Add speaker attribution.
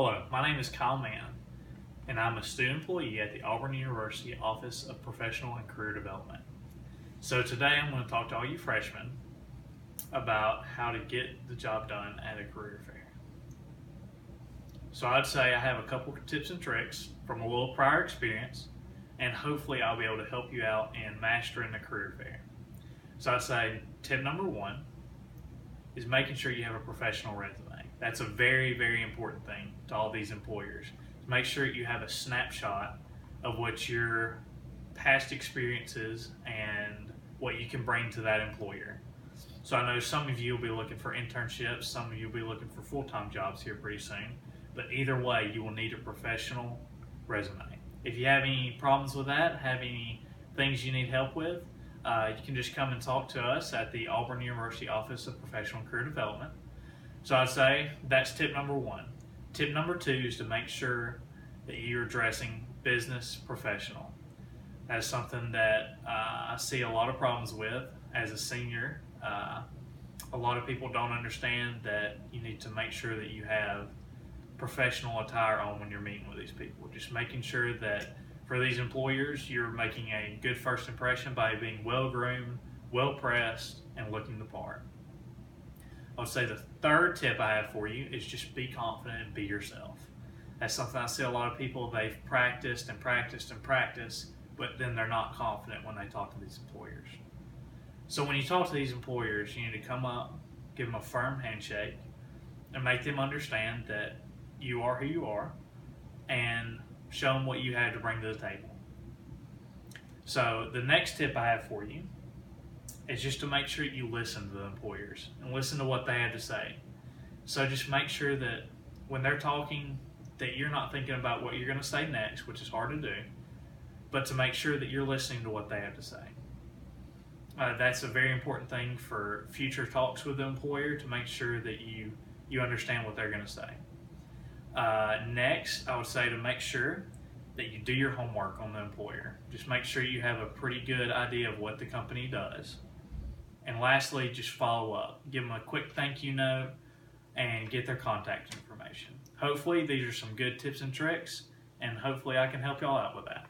Speaker 1: Hello, my name is Kyle Mann, and I'm a student employee at the Auburn University Office of Professional and Career Development. So today I'm going to talk to all you freshmen about how to get the job done at a career fair. So I'd say I have a couple of tips and tricks from a little prior experience, and hopefully I'll be able to help you out in mastering the career fair. So I'd say tip number one is making sure you have a professional resume. That's a very, very important thing to all these employers. Make sure you have a snapshot of what your past experiences and what you can bring to that employer. So I know some of you will be looking for internships, some of you will be looking for full-time jobs here pretty soon, but either way, you will need a professional resume. If you have any problems with that, have any things you need help with, you can just come and talk to us at the Auburn University Office of Professional and Career Development. So I'd say that's tip number one. Tip number two is to make sure that you're addressing business professional. That's something that I see a lot of problems with as a senior. A lot of people don't understand that you need to make sure that you have professional attire on when you're meeting with these people. Just making sure that for these employers, you're making a good first impression by being well-groomed, well-pressed, and looking the part. I would say the third tip I have for you is just be confident and be yourself. That's something I see a lot of people, they've practiced and practiced and practiced, but then they're not confident when they talk to these employers. So when you talk to these employers, you need to come up, give them a firm handshake, and make them understand that you are who you are, and show them what you have to bring to the table. So the next tip I have for you is just to make sure you listen to the employers and listen to what they have to say. So just make sure that when they're talking, that you're not thinking about what you're going to say next, which is hard to do, but to make sure that you're listening to what they have to say. That's a very important thing for future talks with the employer, to make sure that you understand what they're going to say. Next, I would say to make sure that you do your homework on the employer. Just make sure you have a pretty good idea of what the company does. And lastly, just follow up. Give them a quick thank you note and get their contact information. Hopefully these are some good tips and tricks, and hopefully I can help y'all out with that.